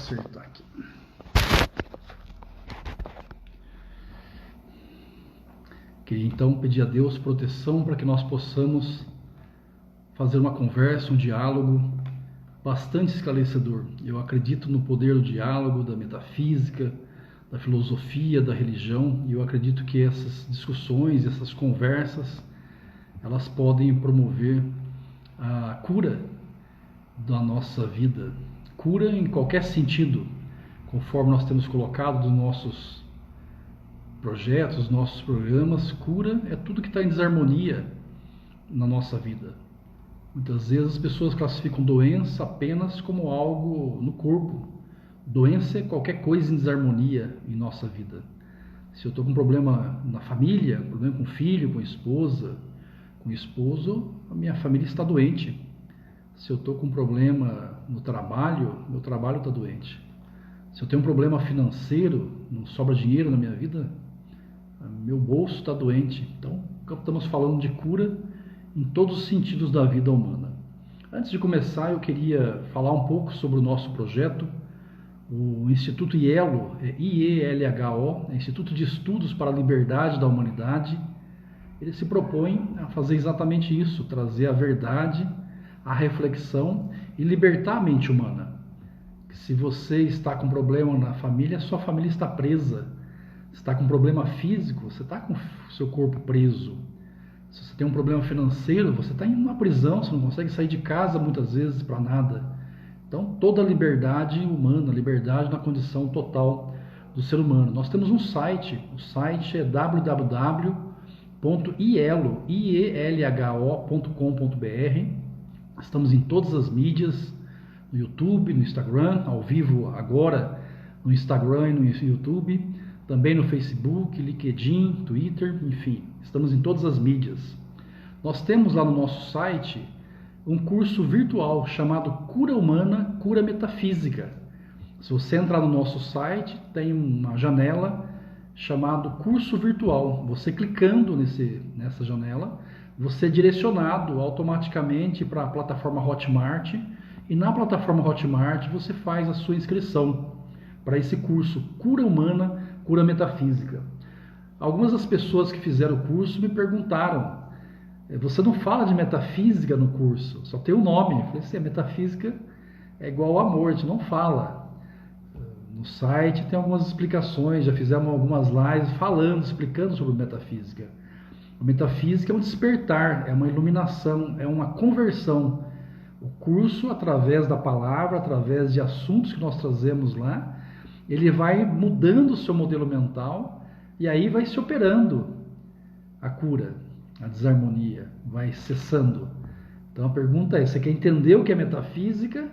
acertar aqui. Queria então pedir a Deus proteção para que nós possamos fazer uma conversa, um diálogo bastante esclarecedor. Eu acredito no poder do diálogo, da metafísica, da filosofia, da religião, e eu acredito que essas discussões, essas conversas, elas podem promover a cura da nossa vida. Cura em qualquer sentido, conforme nós temos colocado nos nossos projetos, nossos programas. Cura é tudo que está em desarmonia na nossa vida. Muitas vezes as pessoas classificam doença apenas como algo no corpo. Doença é qualquer coisa em desarmonia em nossa vida. Se eu estou com um problema na família, problema com o filho, com a esposa, com o esposo, a minha família está doente. Se eu estou com um problema no trabalho, meu trabalho está doente. Se eu tenho um problema financeiro, não sobra dinheiro na minha vida, meu bolso está doente. Então, estamos falando de cura em todos os sentidos da vida humana. Antes de começar, eu queria falar um pouco sobre o nosso projeto. O Instituto IELHO, IELHO, Instituto de Estudos para a Liberdade da Humanidade, ele se propõe a fazer exatamente isso, trazer a verdade, a reflexão e libertar a mente humana. Se você está com problema na família, sua família está presa. Se está com problema físico, você está com o seu corpo preso. Se você tem um problema financeiro, você está em uma prisão, você não consegue sair de casa muitas vezes para nada. Então, toda a liberdade humana, liberdade na condição total do ser humano. Nós temos um site, o site é www.ielho.com.br. Estamos em todas as mídias, no YouTube, no Instagram, ao vivo agora no Instagram e no YouTube, também no Facebook, LinkedIn, Twitter, enfim, estamos em todas as mídias. Nós temos lá no nosso site um curso virtual chamado Cura Humana, Cura Metafísica. Se você entrar no nosso site, tem uma janela chamada Curso Virtual. Você clicando nessa janela, você é direcionado automaticamente para a plataforma Hotmart, e na plataforma Hotmart você faz a sua inscrição para esse curso Cura Humana, Cura Metafísica. Algumas das pessoas que fizeram o curso me perguntaram: você não fala de metafísica no curso, só tem o nome. Eu falei assim: a metafísica é igual ao amor, a gente não fala. No site tem algumas explicações, já fizemos algumas lives explicando sobre metafísica. A metafísica é um despertar, é uma iluminação, é uma conversão. O curso, através da palavra, através de assuntos que nós trazemos lá, ele vai mudando o seu modelo mental e aí vai se operando a cura, a desarmonia, vai cessando. Então a pergunta é: você quer entender o que é metafísica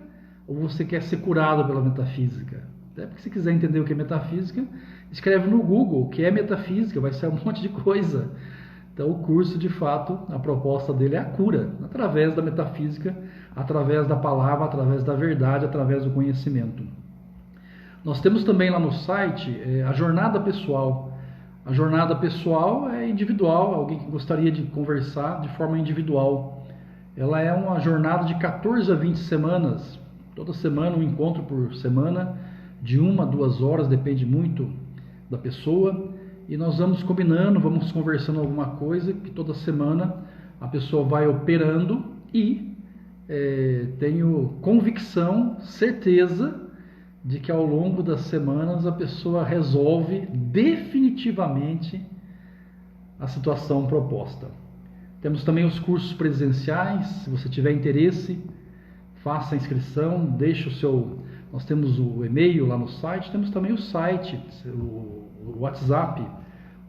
ou você quer ser curado pela metafísica? Até porque se quiser entender o que é metafísica, escreve no Google o que é metafísica, vai ser um monte de coisa. Então o curso, de fato, a proposta dele é a cura, através da metafísica, através da palavra, através da verdade, através do conhecimento. Nós temos também lá no site a jornada pessoal. A jornada pessoal é individual, alguém que gostaria de conversar de forma individual. Ela é uma jornada de 14 a 20 semanas, toda semana um encontro por semana, de 1 a 2 horas, depende muito da pessoa. E nós vamos combinando, vamos conversando alguma coisa, que toda semana a pessoa vai operando e tenho convicção, certeza de que ao longo das semanas a pessoa resolve definitivamente a situação proposta. Temos também os cursos presenciais. Se você tiver interesse, faça a inscrição, deixe o seu... Nós temos o e-mail lá no site, temos também o site, o WhatsApp,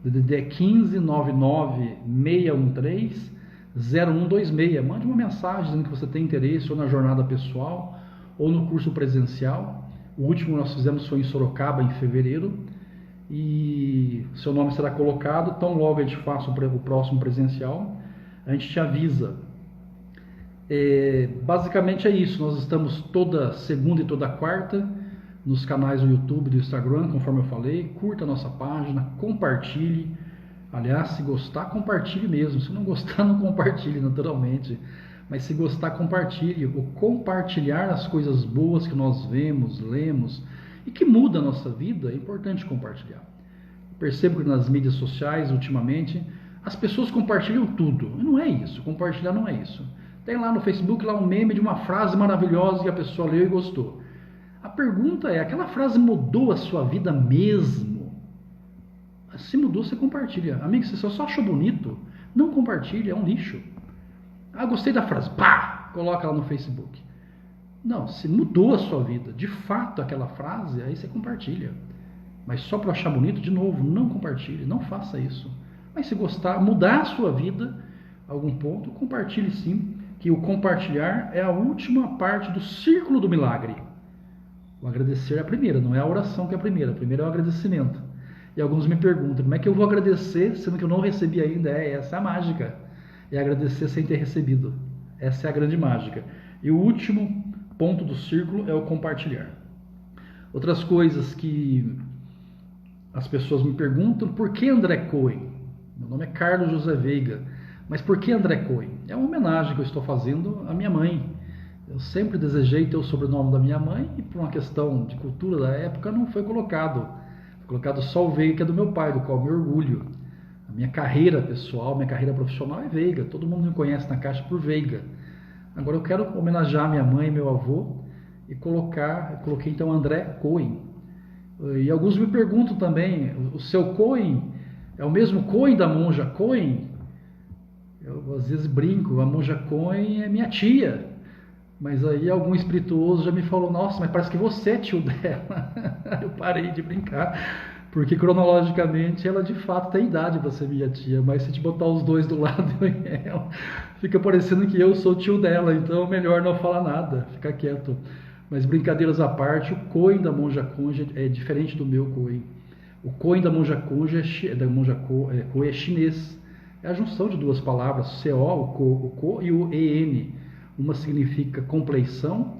o DDD é 15 99 613 0126. Mande uma mensagem dizendo que você tem interesse ou na jornada pessoal ou no curso presencial. O último que nós fizemos foi em Sorocaba, em fevereiro, e seu nome será colocado. Tão logo a gente faça o próximo presencial, a gente te avisa. Basicamente é isso. Nós estamos toda segunda e toda quarta nos canais do YouTube e do Instagram, conforme eu falei. Curta a nossa página, compartilhe. Aliás, se gostar, compartilhe mesmo. Se não gostar, não compartilhe, naturalmente. Mas se gostar, compartilhe. O compartilhar as coisas boas que nós vemos, lemos e que muda a nossa vida, é importante compartilhar. Percebo que nas mídias sociais, ultimamente, as pessoas compartilham tudo. E não é isso, compartilhar não é isso. Tem lá no Facebook lá um meme de uma frase maravilhosa que a pessoa leu e gostou. A pergunta é, aquela frase mudou a sua vida mesmo? Se mudou, você compartilha. Amigo, se você só achou bonito, não compartilha, é um lixo. Ah, gostei da frase, pá, coloca lá no Facebook. Não, se mudou a sua vida, de fato aquela frase, aí você compartilha. Mas só para achar bonito, de novo, não compartilhe, não faça isso. Mas se gostar, mudar a sua vida, algum ponto, compartilhe sim, que o compartilhar é a última parte do círculo do milagre. O agradecer é a primeira, não é a oração que é a primeira é o agradecimento. E alguns me perguntam, como é que eu vou agradecer, sendo que eu não recebi ainda? Essa é a mágica. É agradecer sem ter recebido. Essa é a grande mágica. E o último ponto do círculo é o compartilhar. Outras coisas que as pessoas me perguntam, por que André Cohen? Meu nome é Carlos José Veiga, mas por que André Cohen? É uma homenagem que eu estou fazendo à minha mãe. Eu sempre desejei ter o sobrenome da minha mãe e por uma questão de cultura da época não foi colocado. Foi colocado só o Veiga, que é do meu pai, do qual eu me orgulho. A minha carreira pessoal, minha carreira profissional é Veiga. Todo mundo me conhece na Caixa por Veiga. Agora eu quero homenagear minha mãe e meu avô e coloquei então André Cohen. E alguns me perguntam também, o seu Cohen é o mesmo Cohen da monja Cohen? Eu às vezes brinco, a monja Cohen é minha tia. Mas aí algum espirituoso já me falou, nossa, mas parece que você é tio dela. Eu parei de brincar, porque cronologicamente ela de fato tem idade para ser minha tia, mas se te botar os dois do lado, eu e ela, fica parecendo que eu sou tio dela, então melhor não falar nada, ficar quieto. Mas brincadeiras à parte, o Cohen da monja Cohen é diferente do meu Cohen. O Cohen da monja Cohen é chinês. É a junção de duas palavras, CO, o Ko e o EN. Uma significa compleição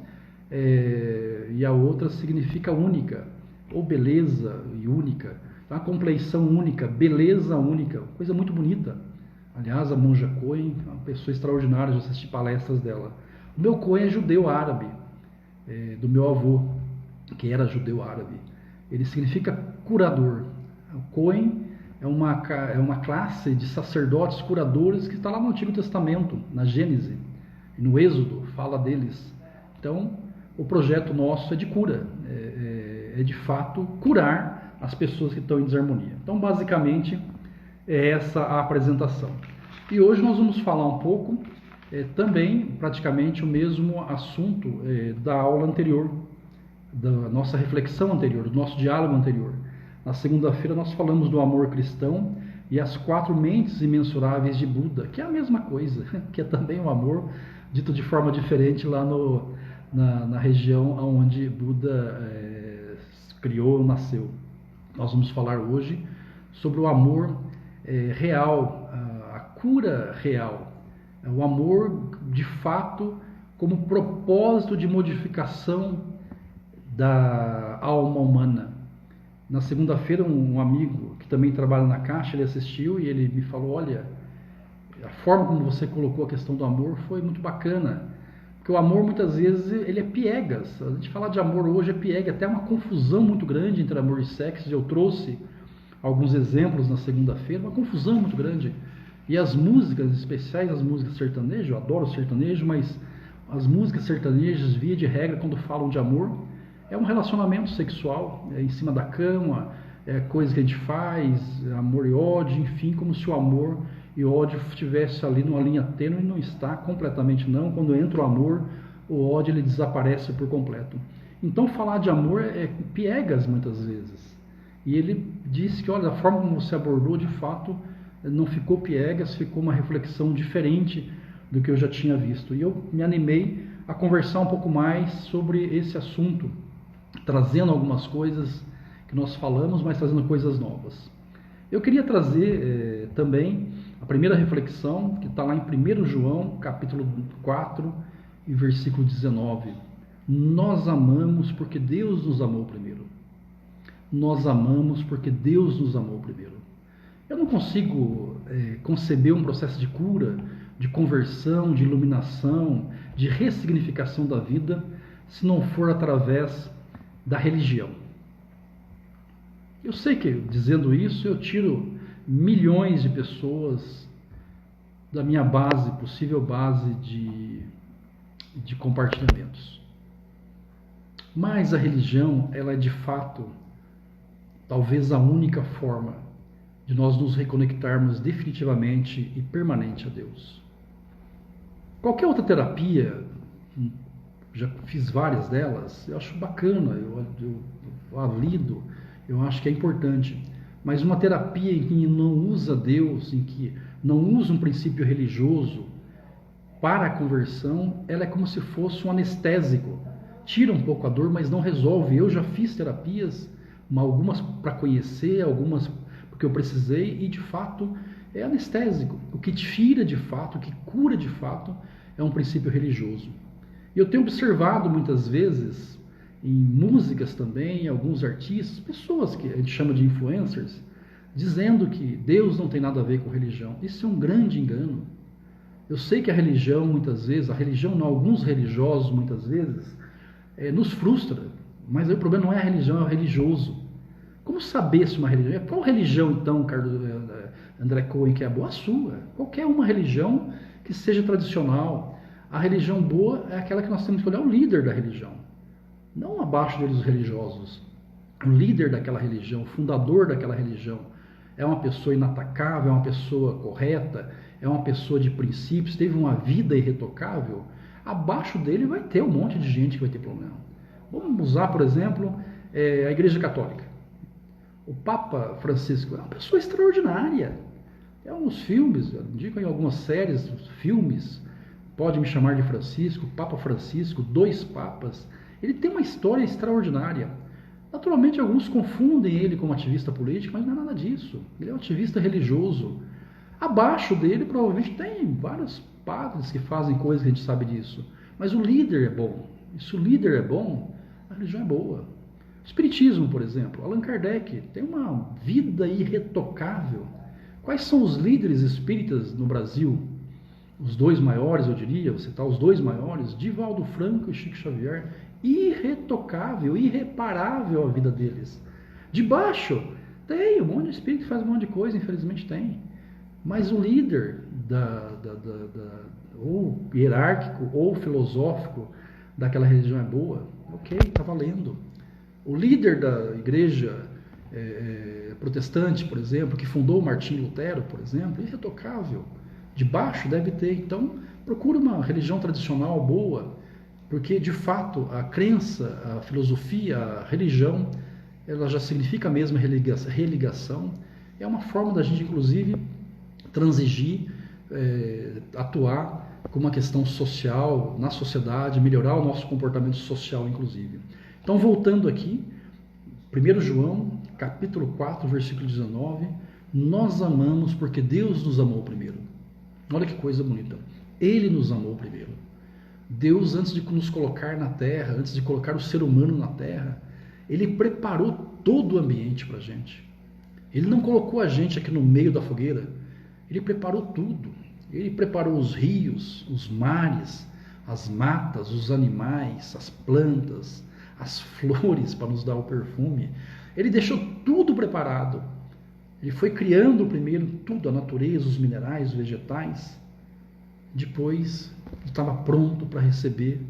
e a outra significa única, ou beleza e única. Então, a compleição única, beleza única, coisa muito bonita. Aliás, a monja Cohen é uma pessoa extraordinária, já assisti palestras dela. O meu Cohen é judeu árabe, do meu avô, que era judeu árabe. Ele significa curador. O Cohen é uma classe de sacerdotes curadores que está lá no Antigo Testamento, na Gênese. No Êxodo, fala deles. Então, o projeto nosso é de cura, é de fato curar as pessoas que estão em desarmonia. Então, basicamente, é essa a apresentação. E hoje nós vamos falar um pouco, também, praticamente, o mesmo assunto da aula anterior, da nossa reflexão anterior, do nosso diálogo anterior. Na segunda-feira nós falamos do amor cristão e as 4 mentes imensuráveis de Buda, que é a mesma coisa, que é também o amor, dito de forma diferente lá na região onde Buda criou, nasceu. Nós vamos falar hoje sobre o amor real, a cura real, o amor de fato como propósito de modificação da alma humana. Na segunda-feira um amigo que também trabalha na Caixa, ele assistiu e ele me falou, olha, a forma como você colocou a questão do amor foi muito bacana, porque o amor muitas vezes ele é piegas. A gente falar de amor hoje é piega, até uma confusão muito grande entre amor e sexo. Eu trouxe alguns exemplos na segunda-feira, uma confusão muito grande. E as músicas especiais, as músicas sertanejas, eu adoro sertanejo, mas as músicas sertanejas, via de regra, quando falam de amor, é um relacionamento sexual, em cima da cama, coisa que a gente faz, amor e ódio, enfim, como se o amor e o ódio estivesse ali numa linha tênue, e não está completamente não. Quando entra o amor, o ódio ele desaparece por completo. Então falar de amor é piegas muitas vezes. E ele disse que, olha, a forma como você abordou, de fato, não ficou piegas, ficou uma reflexão diferente do que eu já tinha visto. E eu me animei a conversar um pouco mais sobre esse assunto, trazendo algumas coisas que nós falamos, mas trazendo coisas novas. Eu queria trazer também a primeira reflexão, que está lá em 1 João, capítulo 4, e versículo 19. Nós amamos porque Deus nos amou primeiro. Nós amamos porque Deus nos amou primeiro. Eu não consigo conceber um processo de cura de conversão, de iluminação, de ressignificação da vida, se não for através da religião. Eu sei que, dizendo isso, eu tiro milhões de pessoas da minha base, possível base de compartilhamentos. Mas a religião, ela é de fato, talvez a única forma de nós nos reconectarmos definitivamente e permanente a Deus. Qualquer outra terapia, já fiz várias delas, eu acho bacana, eu valido, eu acho que é importante. Mas uma terapia em que não usa Deus, em que não usa um princípio religioso para a conversão, ela é como se fosse um anestésico. Tira um pouco a dor, mas não resolve. Eu já fiz terapias, algumas para conhecer, algumas porque eu precisei, e de fato é anestésico. O que tira de fato, o que cura de fato, é um princípio religioso. E eu tenho observado muitas vezes, em músicas também, em alguns artistas, pessoas que a gente chama de influencers, dizendo que Deus não tem nada a ver com religião. Isso é um grande engano. Eu sei que a religião, muitas vezes, alguns religiosos, muitas vezes, nos frustra, mas aí o problema não é a religião, é o religioso. Como saber se uma religião... Qual religião, então, André Cohen, que é boa? A sua. Qualquer uma religião que seja tradicional. A religião boa é aquela que nós temos que olhar o líder da religião. Não abaixo deles os religiosos. O líder daquela religião, o fundador daquela religião, é uma pessoa inatacável, é uma pessoa correta, é uma pessoa de princípios, teve uma vida irretocável. Abaixo dele vai ter um monte de gente que vai ter problema. Vamos usar, por exemplo, a Igreja Católica. O Papa Francisco é uma pessoa extraordinária. Tem alguns filmes, eu indico em algumas séries, filmes, pode me chamar de Francisco, Papa Francisco, 2 papas. Ele tem uma história extraordinária. Naturalmente, alguns confundem ele como ativista político, mas não é nada disso. Ele é um ativista religioso. Abaixo dele, provavelmente, tem vários padres que fazem coisas que a gente sabe disso. Mas o líder é bom. E se o líder é bom, a religião é boa. O Espiritismo, por exemplo, Allan Kardec tem uma vida irretocável. Quais são os líderes espíritas no Brasil? Os 2 maiores, eu diria, vou citar os 2 maiores, Divaldo Franco e Chico Xavier. Irretocável, irreparável a vida deles. De baixo, tem um monte de espírito que faz um monte de coisa, infelizmente tem. Mas o líder ou hierárquico ou filosófico daquela religião é boa, ok, está valendo. O líder da igreja protestante, por exemplo, que fundou Martinho Lutero, por exemplo, irretocável. De baixo deve ter. Então, procura uma religião tradicional boa, porque de fato a crença, a filosofia, a religião, ela já significa mesmo religação. É uma forma da gente, inclusive, transigir, atuar com uma questão social na sociedade, melhorar o nosso comportamento social, inclusive. Então, voltando aqui, 1 João, capítulo 4, versículo 19, nós amamos porque Deus nos amou primeiro. Olha que coisa bonita. Ele nos amou primeiro. Deus, antes de nos colocar na terra, antes de colocar o ser humano na terra, Ele preparou todo o ambiente para a gente. Ele não colocou a gente aqui no meio da fogueira. Ele preparou tudo. Ele preparou os rios, os mares, as matas, os animais, as plantas, as flores para nos dar o perfume. Ele deixou tudo preparado. Ele foi criando primeiro tudo, a natureza, os minerais, os vegetais. Depois, estava pronto para receber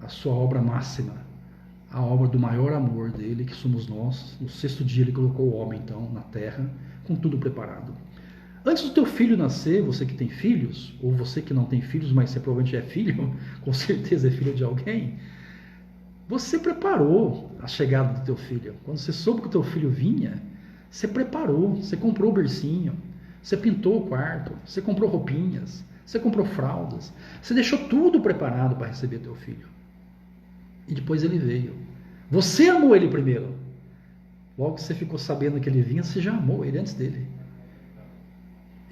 a sua obra máxima, a obra do maior amor dele, que somos nós. No 6º dia ele colocou o homem, então, na terra, com tudo preparado. Antes do teu filho nascer, você que tem filhos, ou você que não tem filhos, mas você provavelmente é filho, com certeza é filho de alguém, você preparou a chegada do teu filho. Quando você soube que o teu filho vinha, você preparou, você comprou o bercinho, você pintou o quarto, você comprou roupinhas, você comprou fraldas, você deixou tudo preparado para receber teu filho. E depois ele veio. Você amou ele primeiro. Logo que você ficou sabendo que ele vinha, você já amou ele antes dele.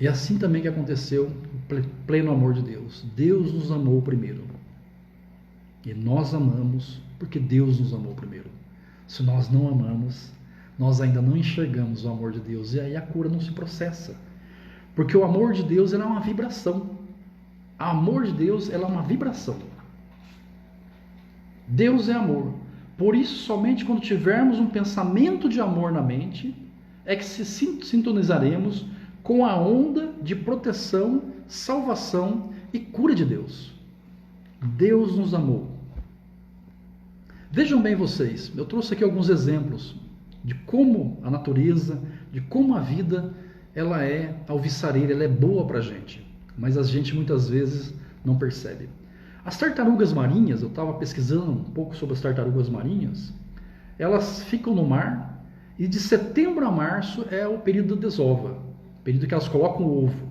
E assim também que aconteceu, o pleno amor de Deus. Deus nos amou primeiro. E nós amamos porque Deus nos amou primeiro. Se nós não amamos, nós ainda não enxergamos o amor de Deus. E aí a cura não se processa. Porque o amor de Deus é uma vibração. amor de Deus, ela é uma vibração. Deus é amor. Por isso, somente quando tivermos um pensamento de amor na mente, é que se sintonizaremos com a onda de proteção, salvação e cura de Deus. Deus nos amou. Vejam bem vocês, eu trouxe aqui alguns exemplos de como a natureza, de como a vida, ela é alvissareira, ela é boa para a gente, mas a gente muitas vezes não percebe. As tartarugas marinhas, eu estava pesquisando um pouco sobre as tartarugas marinhas, elas ficam no mar e de setembro a março é o período da desova, período que elas colocam o ovo.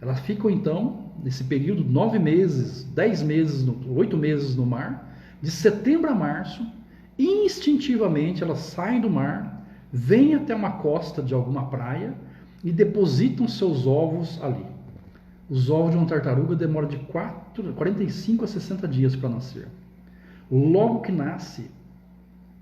Elas ficam então, nesse período, 9 meses, 10 meses, 8 meses no mar, de setembro a março, instintivamente elas saem do mar, vêm até uma costa de alguma praia e depositam seus ovos ali. Os ovos de uma tartaruga demoram de 45 a 60 dias para nascer. Logo que nasce,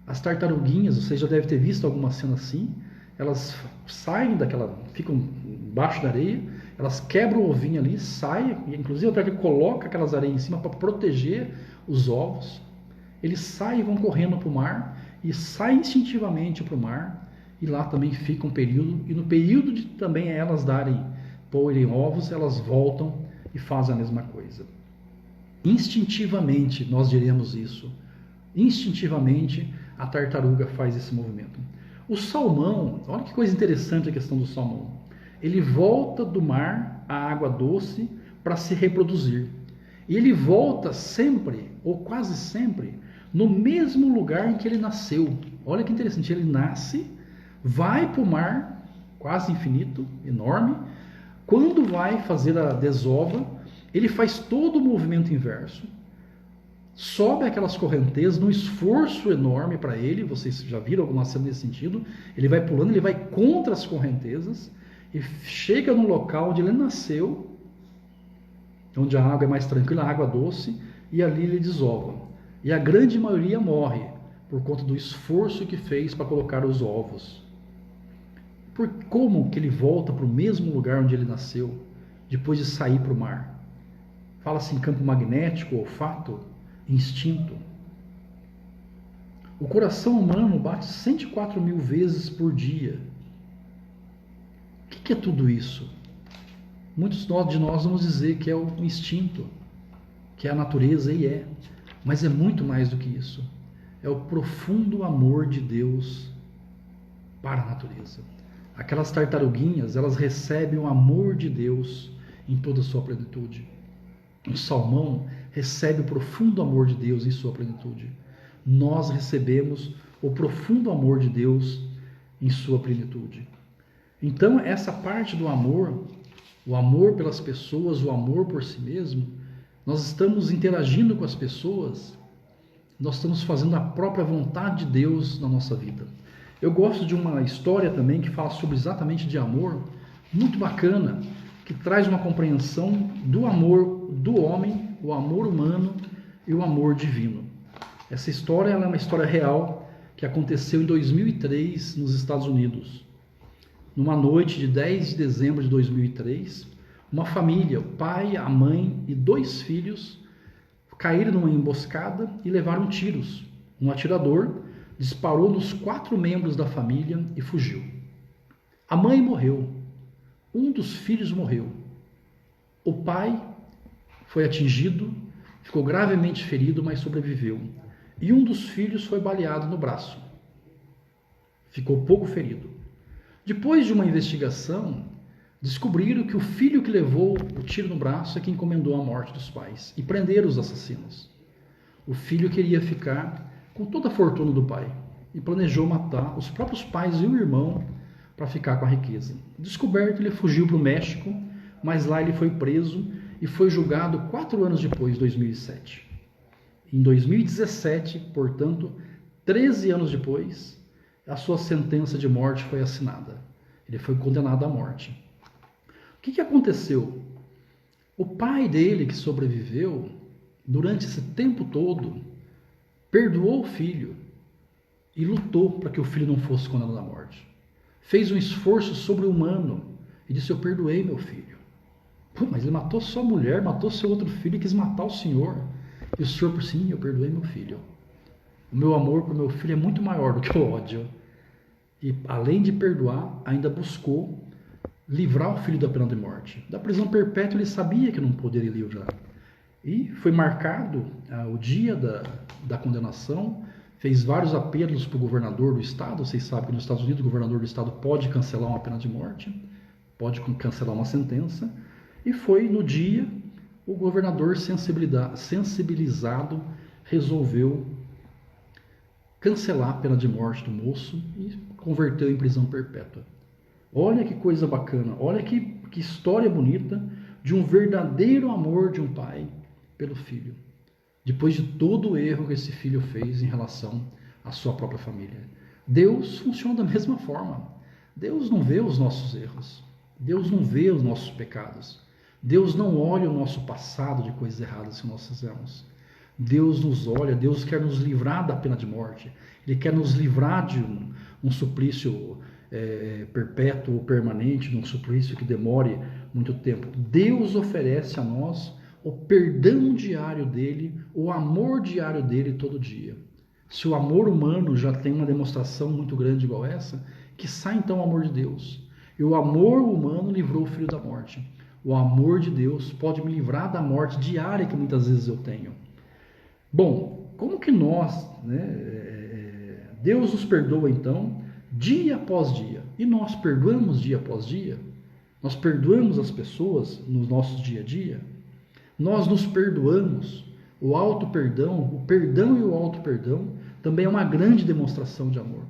as tartaruguinhas, você já deve ter visto alguma cena assim, elas saem daquela, ficam embaixo da areia, elas quebram o ovinho ali, saem, inclusive até que coloca aquelas areias em cima para proteger os ovos. Eles saem e vão correndo para o mar, e saem instintivamente para o mar, e lá também fica um período, e no período de também elas porem ovos, elas voltam e fazem a mesma coisa. Instintivamente nós diremos isso. Instintivamente a tartaruga faz esse movimento. O salmão, olha que coisa interessante a questão do salmão. Ele volta do mar à água doce para se reproduzir. E ele volta sempre, ou quase sempre, no mesmo lugar em que ele nasceu. Olha que interessante, ele nasce, vai para o mar, quase infinito, enorme. Quando vai fazer a desova, ele faz todo o movimento inverso, sobe aquelas correntezas num esforço enorme para ele, vocês já viram alguma cena nesse sentido, ele vai pulando, ele vai contra as correntezas, e chega no local onde ele nasceu, onde a água é mais tranquila, a água doce, e ali ele desova. E a grande maioria morre, por conta do esforço que fez para colocar os ovos. Como que ele volta para o mesmo lugar onde ele nasceu, depois de sair para o mar? Fala-se em campo magnético, olfato, instinto. O coração humano bate 104 mil vezes por dia. O que é tudo isso? Muitos de nós vamos dizer que é o instinto, que é a natureza, e é. Mas é muito mais do que isso. É o profundo amor de Deus para a natureza. Aquelas tartaruguinhas, elas recebem o amor de Deus em toda a sua plenitude. O salmão recebe o profundo amor de Deus em sua plenitude. Nós recebemos o profundo amor de Deus em sua plenitude. Então, essa parte do amor, o amor pelas pessoas, o amor por si mesmo, nós estamos interagindo com as pessoas, nós estamos fazendo a própria vontade de Deus na nossa vida. Eu gosto de uma história também que fala sobre exatamente de amor, muito bacana, que traz uma compreensão do amor do homem, o amor humano e o amor divino. Essa história ela é uma história real que aconteceu em 2003 nos Estados Unidos. Numa noite de 10 de dezembro de 2003, uma família, o pai, a mãe e 2 filhos, caíram numa emboscada e levaram tiros. Um atirador disparou nos 4 membros da família e fugiu. A mãe morreu. Um dos filhos morreu. O pai foi atingido, ficou gravemente ferido, mas sobreviveu. E um dos filhos foi baleado no braço. Ficou pouco ferido. Depois de uma investigação, descobriram que o filho que levou o tiro no braço é quem encomendou a morte dos pais e prenderam os assassinos. O filho queria ficar com toda a fortuna do pai e planejou matar os próprios pais e o irmão para ficar com a riqueza. Descoberto, ele fugiu para o México, mas lá ele foi preso e foi julgado 4 anos depois, 2007. Em 2017, portanto, 13 anos depois, a sua sentença de morte foi assinada. Ele foi condenado à morte. O que aconteceu? O pai dele, que sobreviveu, durante esse tempo todo, perdoou o filho e lutou para que o filho não fosse condenado à morte. Fez um esforço sobre-humano e disse: eu perdoei meu filho. Pô, mas ele matou sua mulher, matou seu outro filho e quis matar o senhor. E o senhor, por sim, eu perdoei meu filho. O meu amor por meu filho é muito maior do que o ódio. E além de perdoar, ainda buscou livrar o filho da pena de morte. Da prisão perpétua ele sabia que não poderia livrar. E foi marcado o dia da condenação, fez vários apelos para o governador do estado. Vocês sabem que nos Estados Unidos o governador do estado pode cancelar uma pena de morte, pode cancelar uma sentença. E foi no dia o governador sensibilizado resolveu cancelar a pena de morte do moço e converteu em prisão perpétua. Olha que coisa bacana, olha que história bonita de um verdadeiro amor de um pai pelo filho, depois de todo o erro que esse filho fez em relação à sua própria família. Deus funciona da mesma forma. Deus não vê os nossos erros, Deus não vê os nossos pecados, Deus não olha o nosso passado de coisas erradas que nós fizemos. Deus nos olha, Deus quer nos livrar da pena de morte, Ele quer nos livrar de um suplício perpétuo ou permanente, de um suplício que demore muito tempo. Deus oferece a nós o perdão diário dele, o amor diário dele todo dia. Se o amor humano já tem uma demonstração muito grande igual essa, que sai então o amor de Deus. E o amor humano livrou o filho da morte. O amor de Deus pode me livrar da morte diária que muitas vezes eu tenho. Bom, como que nós, Deus nos perdoa então, dia após dia, e nós perdoamos dia após dia? Nós perdoamos as pessoas no nosso dia a dia? Nós nos perdoamos? O auto-perdão, o perdão e o auto-perdão também é uma grande demonstração de amor.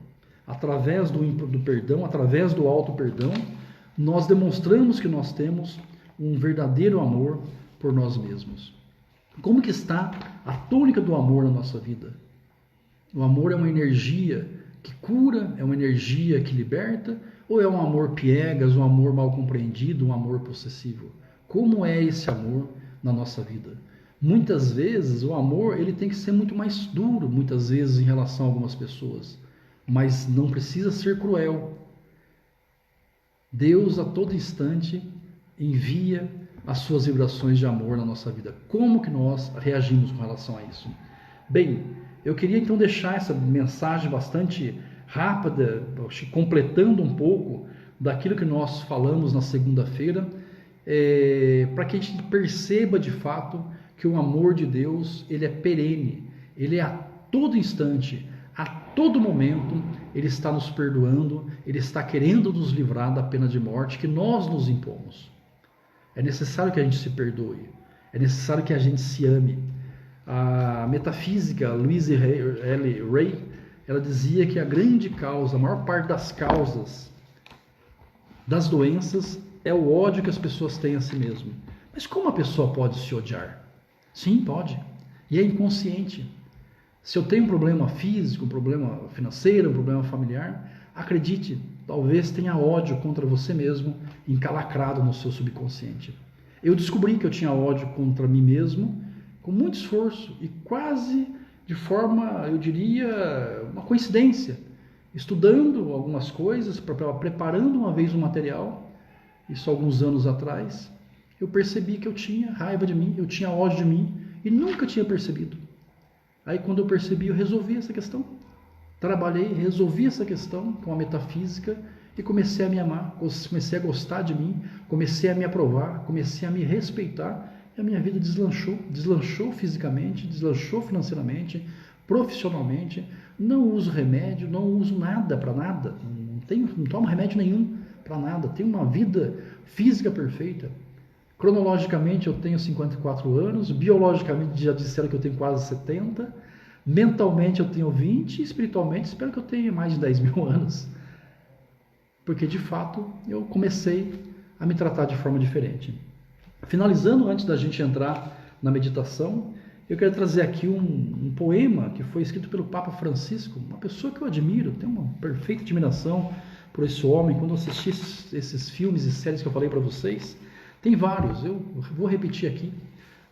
Através do perdão, através do auto-perdão, nós demonstramos que nós temos um verdadeiro amor por nós mesmos. Como que está a tônica do amor na nossa vida? O amor é uma energia que cura, é uma energia que liberta, ou é um amor piegas, um amor mal compreendido, um amor possessivo? Como é esse amor na nossa vida? Muitas vezes o amor ele tem que ser muito mais duro, muitas vezes em relação a algumas pessoas, mas não precisa ser cruel. Deus a todo instante envia as suas vibrações de amor na nossa vida. Como que nós reagimos com relação a isso? Bem, eu queria então deixar essa mensagem bastante rápida, completando um pouco daquilo que nós falamos na segunda-feira, para que a gente perceba de fato que o amor de Deus ele é perene, ele é a todo instante, a todo momento, ele está nos perdoando, ele está querendo nos livrar da pena de morte que nós nos impomos. É necessário que a gente se perdoe, é necessário que a gente se ame. A metafísica Louise L. Hay, ela dizia que a grande causa, a maior parte das causas das doenças é o ódio que as pessoas têm a si mesmas. Mas como a pessoa pode se odiar? Sim, pode. E é inconsciente. Se eu tenho um problema físico, um problema financeiro, um problema familiar, acredite, talvez tenha ódio contra você mesmo encalacrado no seu subconsciente. Eu descobri que eu tinha ódio contra mim mesmo com muito esforço e quase de forma, eu diria, uma coincidência. Estudando algumas coisas, preparando uma vez um material, isso alguns anos atrás, eu percebi que eu tinha raiva de mim, eu tinha ódio de mim e nunca tinha percebido. Aí quando eu percebi, eu resolvi essa questão. Trabalhei, resolvi essa questão com a metafísica e comecei a me amar, comecei a gostar de mim, comecei a me aprovar, comecei a me respeitar e a minha vida deslanchou fisicamente, deslanchou financeiramente, profissionalmente. Não uso remédio, não uso nada para nada, não tomo remédio nenhum para nada, tenho uma vida física perfeita. Cronologicamente eu tenho 54 anos, biologicamente já disseram que eu tenho quase 70, mentalmente eu tenho 20, espiritualmente espero que eu tenha mais de 10 mil anos. Porque de fato eu comecei a me tratar de forma diferente. Finalizando, antes da gente entrar na meditação, eu quero trazer aqui um poema que foi escrito pelo Papa Francisco, uma pessoa que eu admiro, tenho uma perfeita admiração por esse homem. Quando eu assisti esses filmes e séries que eu falei para vocês, tem vários, eu vou repetir aqui,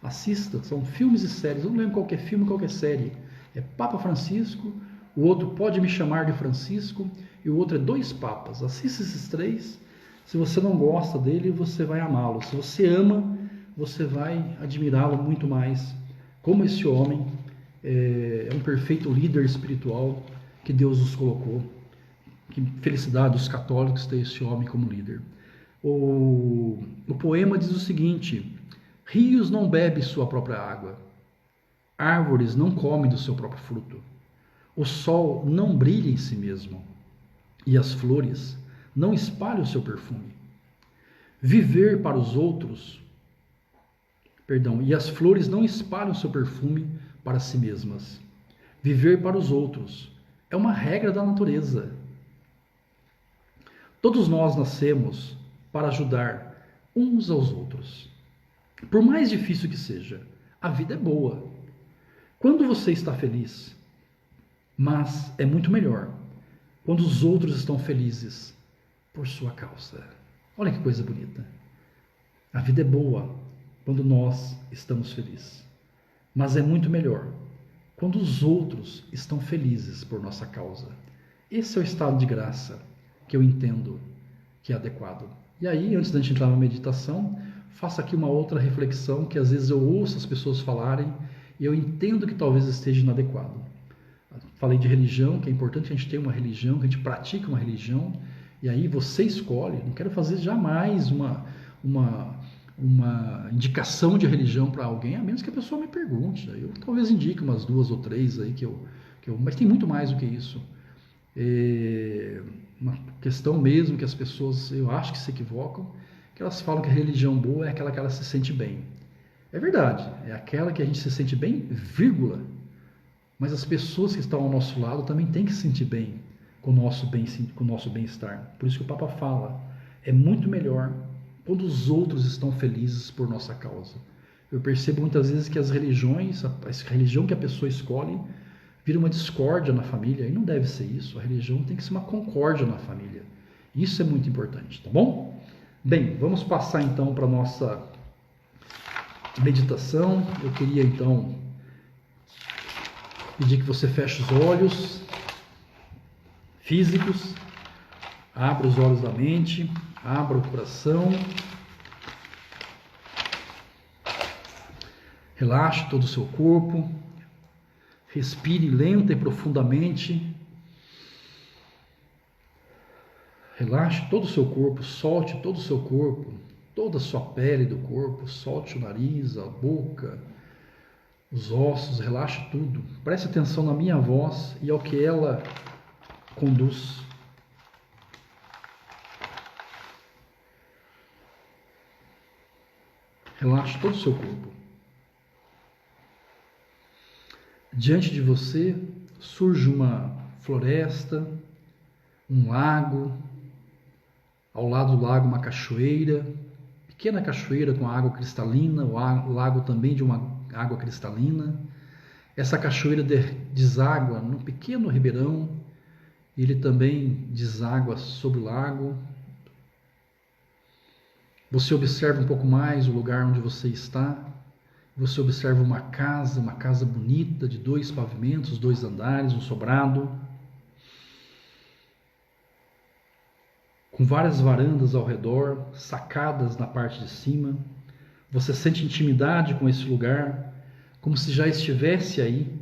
assista, são filmes e séries, eu não lembro qual que é filme, qual que é série, é Papa Francisco, o outro Pode Me Chamar de Francisco, e o outro é Dois Papas. Assista esses três Se você não gosta dele, você vai amá-lo. Se você ama, você vai admirá-lo muito mais. Como esse homem é um perfeito líder espiritual que Deus nos colocou. Que felicidade dos católicos ter esse homem como líder. O poema diz o seguinte: rios não bebem sua própria água, árvores não comem do seu próprio fruto, o sol não brilha em si mesmo, e as flores não espalham o seu perfume. Viver para os outros, e as flores não espalham o seu perfume para si mesmas. Viver para os outros é uma regra da natureza. Todos nós nascemos para ajudar uns aos outros. Por mais difícil que seja, a vida é boa. Quando você está feliz, mas é muito melhor quando os outros estão felizes por sua causa. Olha que coisa bonita. A vida é boa quando nós estamos felizes, mas é muito melhor quando os outros estão felizes por nossa causa. Esse é o estado de graça que eu entendo que é adequado. E aí, antes da gente entrar na meditação, faço aqui uma outra reflexão que às vezes eu ouço as pessoas falarem e eu entendo que talvez esteja inadequado. Falei de religião, que é importante a gente ter uma religião, que a gente pratique uma religião, e aí você escolhe. Não quero fazer jamais uma indicação de religião para alguém, a menos que a pessoa me pergunte. Eu talvez indique umas 2 ou 3 aí mas tem muito mais do que isso. É uma questão mesmo que as pessoas, eu acho que se equivocam, que elas falam que a religião boa é aquela que ela se sente bem. É verdade, é aquela que a gente se sente bem, vírgula. Mas as pessoas que estão ao nosso lado também têm que se sentir bem com o nosso bem-estar. Por isso que o Papa fala, é muito melhor quando os outros estão felizes por nossa causa. Eu percebo muitas vezes que as religiões, a religião que a pessoa escolhe, vira uma discórdia na família, e não deve ser isso. A religião tem que ser uma concórdia na família. Isso é muito importante, tá bom? Bem, vamos passar então para a nossa meditação. Eu queria então pedir que você feche os olhos físicos, abra os olhos da mente, abra o coração, relaxe todo o seu corpo, respire lenta e profundamente, relaxe todo o seu corpo, solte todo o seu corpo, toda a sua pele do corpo, solte o nariz, a boca, os ossos, relaxe tudo. Preste atenção na minha voz e ao que ela conduz. Relaxe todo o seu corpo. Diante de você surge uma floresta, um lago, ao lado do lago uma cachoeira, pequena cachoeira com água cristalina, o lago também de uma água cristalina. Essa cachoeira deságua num pequeno ribeirão, ele também deságua sobre o lago. Você observa um pouco mais o lugar onde você está. Você observa uma casa bonita de 2 pavimentos, 2 andares, um sobrado, com várias varandas ao redor, sacadas na parte de cima. Você sente intimidade com esse lugar, como se já estivesse aí.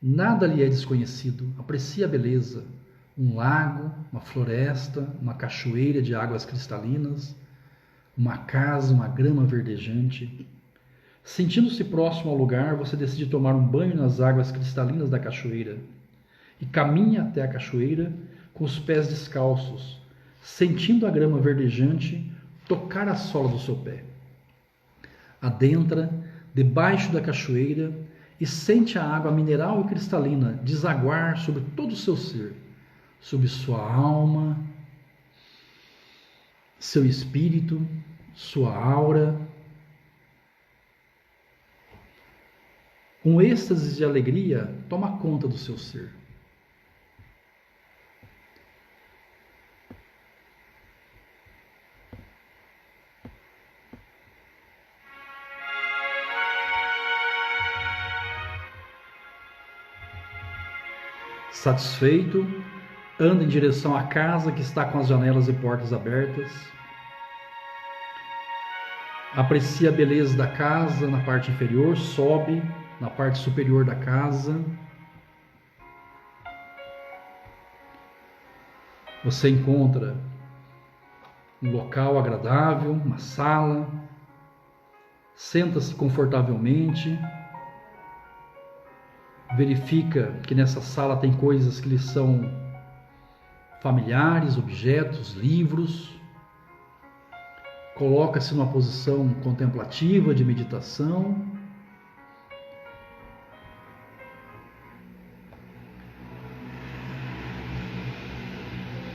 Nada lhe é desconhecido. Aprecie a beleza. Um lago, uma floresta, uma cachoeira de águas cristalinas, uma casa, uma grama verdejante. Sentindo-se próximo ao lugar, você decide tomar um banho nas águas cristalinas da cachoeira e caminha até a cachoeira com os pés descalços, sentindo a grama verdejante tocar a sola do seu pé. Adentra debaixo da cachoeira e sente a água mineral e cristalina desaguar sobre todo o seu ser, sobre sua alma, seu espírito, sua aura. Um êxtase de alegria toma conta do seu ser. Satisfeito, anda em direção à casa que está com as janelas e portas abertas. Aprecia a beleza da casa na parte inferior, sobe na parte superior da casa. Você encontra um local agradável, uma sala. Senta-se confortavelmente. Verifica que nessa sala tem coisas que lhe são familiares, objetos, livros. Coloca-se numa posição contemplativa de meditação.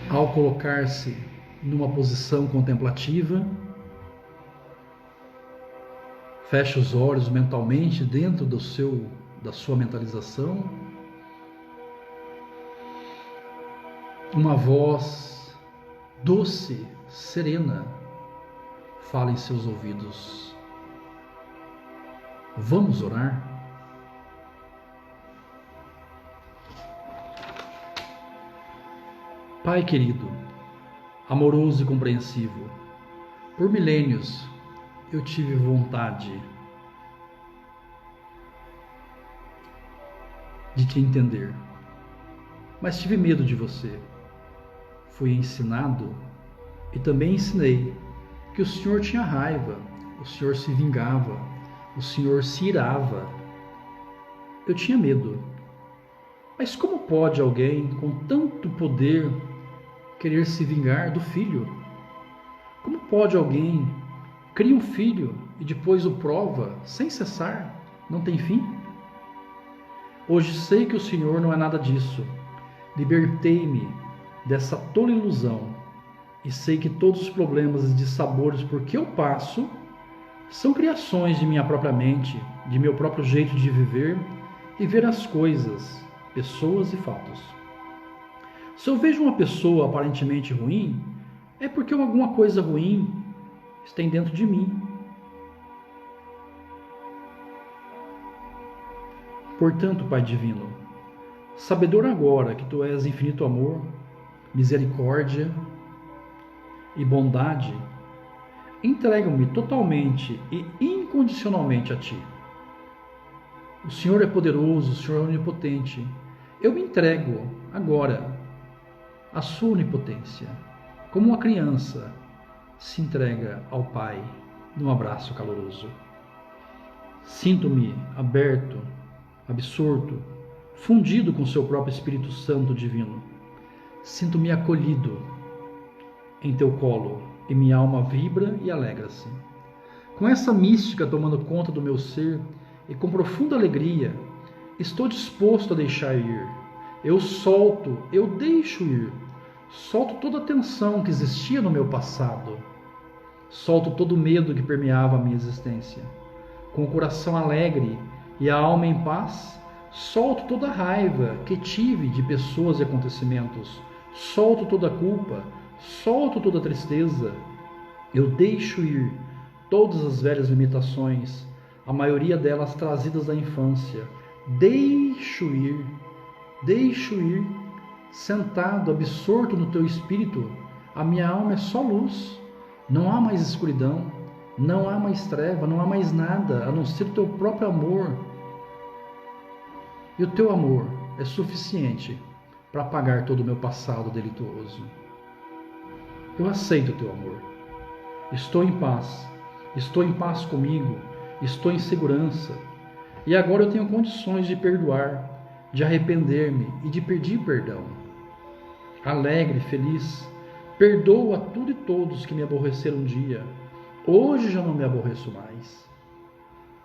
Ao colocar-se numa posição contemplativa, fecha os olhos mentalmente dentro da sua mentalização. Uma voz doce, serena, fala em seus ouvidos. Vamos orar? Pai querido, amoroso e compreensivo, por milênios eu tive vontade de te entender, mas tive medo de você. Fui ensinado e também ensinei que o Senhor tinha raiva, o Senhor se vingava, o Senhor se irava. Eu tinha medo. Mas como pode alguém com tanto poder querer se vingar do filho? Como pode alguém cria um filho e depois o prova sem cessar? Não tem fim? Hoje sei que o Senhor não é nada disso. Libertei-me dessa tola ilusão e sei que todos os problemas e dissabores por que eu passo são criações de minha própria mente, de meu próprio jeito de viver e ver as coisas, pessoas e fatos. Se eu vejo uma pessoa aparentemente ruim, é porque alguma coisa ruim está dentro de mim. Portanto, Pai Divino, sabedor agora que Tu és infinito amor, misericórdia e bondade, entrego-me totalmente e incondicionalmente a Ti. O Senhor é poderoso, o Senhor é onipotente. Eu me entrego agora à Sua onipotência, como uma criança se entrega ao Pai num abraço caloroso. Sinto-me aberto, absorto, fundido com Seu próprio Espírito Santo Divino. Sinto-me acolhido em Teu colo e minha alma vibra e alegra-se. Com essa mística tomando conta do meu ser e com profunda alegria, estou disposto a deixar ir. Eu solto, eu deixo ir. Solto toda a tensão que existia no meu passado. Solto todo o medo que permeava a minha existência. Com o coração alegre e a alma em paz, solto toda a raiva que tive de pessoas e acontecimentos. Solto toda a culpa, solto toda a tristeza. Eu deixo ir todas as velhas limitações, a maioria delas trazidas da infância. Deixo ir, sentado, absorto no Teu Espírito, a minha alma é só luz. Não há mais escuridão, não há mais treva, não há mais nada, a não ser o Teu próprio amor. E o Teu amor é suficiente para apagar todo o meu passado delituoso. Eu aceito o Teu amor. Estou em paz comigo, estou em segurança. E agora eu tenho condições de perdoar, de arrepender-me e de pedir perdão. Alegre, feliz, perdoo a tudo e todos que me aborreceram um dia. Hoje já não me aborreço mais.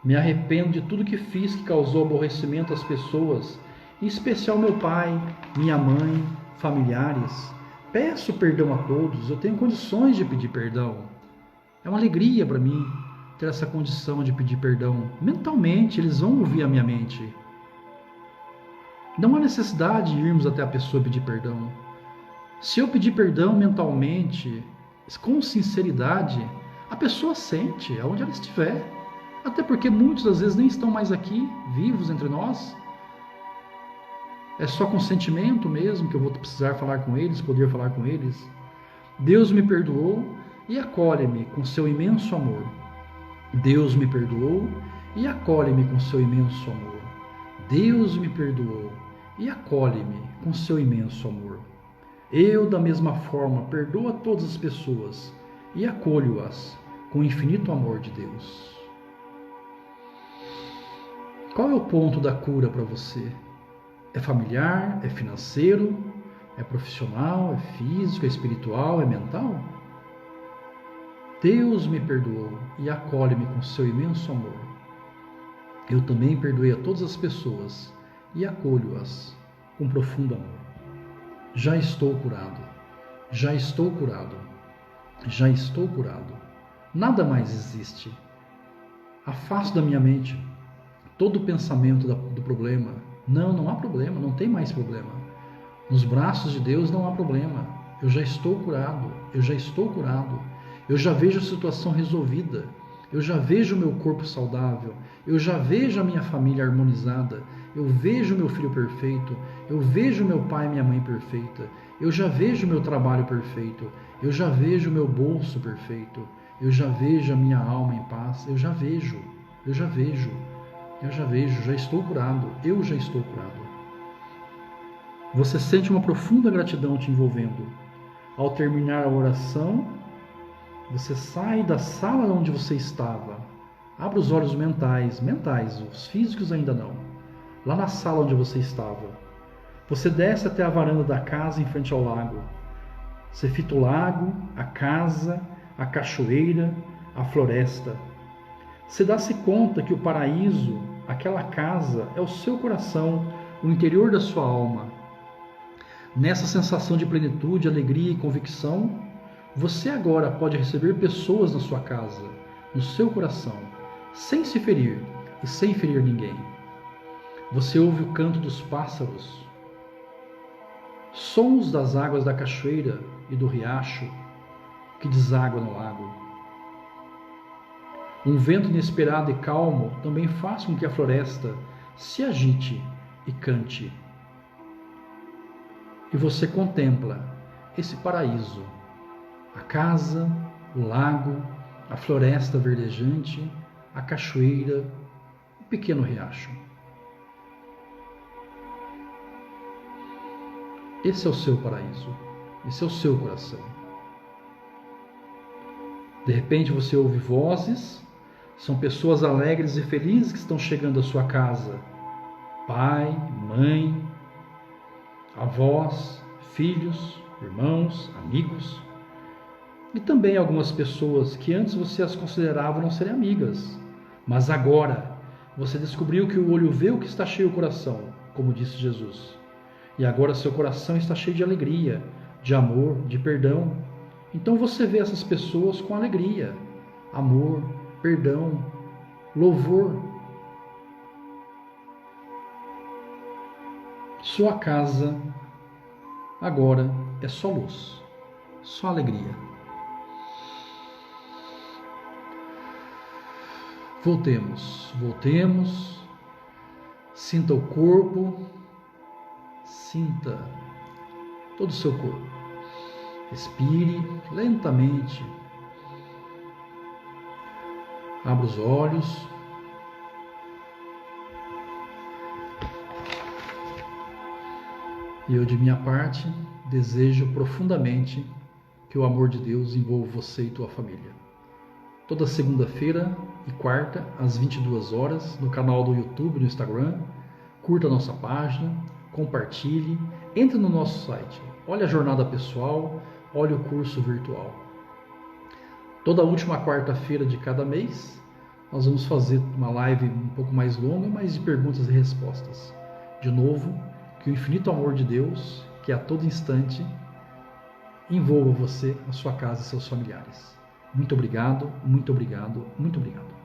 Me arrependo de tudo que fiz que causou aborrecimento às pessoas, em especial meu pai, minha mãe, familiares. Peço perdão a todos, eu tenho condições de pedir perdão. É uma alegria para mim ter essa condição de pedir perdão. Mentalmente, eles vão ouvir a minha mente. Não há necessidade de irmos até a pessoa pedir perdão. Se eu pedir perdão mentalmente, com sinceridade, a pessoa sente aonde ela estiver. Até porque muitos das vezes nem estão mais aqui, vivos entre nós. É só com sentimento mesmo que eu vou precisar falar com eles, poder falar com eles? Deus me perdoou e acolhe-me com seu imenso amor. Deus me perdoou e acolhe-me com seu imenso amor. Deus me perdoou e acolhe-me com seu imenso amor. Eu, da mesma forma, perdoo a todas as pessoas e acolho-as com o infinito amor de Deus. Qual é o ponto da cura para você? É familiar? É financeiro? É profissional? É físico? É espiritual? É mental? Deus me perdoou e acolhe-me com seu imenso amor. Eu também perdoei a todas as pessoas e acolho-as com profundo amor. Já estou curado. Já estou curado. Já estou curado. Nada mais existe. Afasto da minha mente todo o pensamento do problema. Não há problema, não tem mais problema. Nos braços de Deus não há problema. Eu já estou curado, eu já estou curado. Eu já vejo a situação resolvida. Eu já vejo o meu corpo saudável. Eu já vejo a minha família harmonizada. Eu vejo o meu filho perfeito. Eu vejo meu pai e minha mãe perfeita. Eu já vejo o meu trabalho perfeito. Eu já vejo o meu bolso perfeito. Eu já vejo a minha alma em paz. Eu já vejo, já estou curado. Eu já estou curado. Você sente uma profunda gratidão te envolvendo. Ao terminar a oração, você sai da sala onde você estava. Abra os olhos mentais, os físicos ainda não. Lá na sala onde você estava. Você desce até a varanda da casa em frente ao lago. Você fita o lago, a casa, a cachoeira, a floresta. Você dá-se conta que o paraíso, aquela casa, é o seu coração, o interior da sua alma. Nessa sensação de plenitude, alegria e convicção, você agora pode receber pessoas na sua casa, no seu coração, sem se ferir e sem ferir ninguém. Você ouve o canto dos pássaros, sons das águas da cachoeira e do riacho que deságua no lago. Um vento inesperado e calmo também faz com que a floresta se agite e cante. E você contempla esse paraíso, a casa, o lago, a floresta verdejante, a cachoeira, o pequeno riacho. Esse é o seu paraíso, esse é o seu coração. De repente você ouve vozes, são pessoas alegres e felizes que estão chegando à sua casa. Pai, mãe, avós, filhos, irmãos, amigos. E também algumas pessoas que antes você as considerava não serem amigas. Mas agora você descobriu que o olho vê o que está cheio o coração, como disse Jesus. E agora seu coração está cheio de alegria, de amor, de perdão. Então você vê essas pessoas com alegria, amor, perdão, louvor. Sua casa agora é só luz, só alegria. Voltemos. Sinta o corpo, sinta todo o seu corpo. Respire lentamente. Abra os olhos. E eu, de minha parte, desejo profundamente que o amor de Deus envolva você e tua família. Toda segunda-feira e quarta, às 22 horas, no canal do YouTube, no Instagram. Curta a nossa página, compartilhe, entre no nosso site. Olhe a jornada pessoal, olhe o curso virtual. Toda última quarta-feira de cada mês, nós vamos fazer uma live um pouco mais longa, mas de perguntas e respostas. De novo, que o infinito amor de Deus, que a todo instante, envolva você, a sua casa e seus familiares. Muito obrigado, muito obrigado, muito obrigado.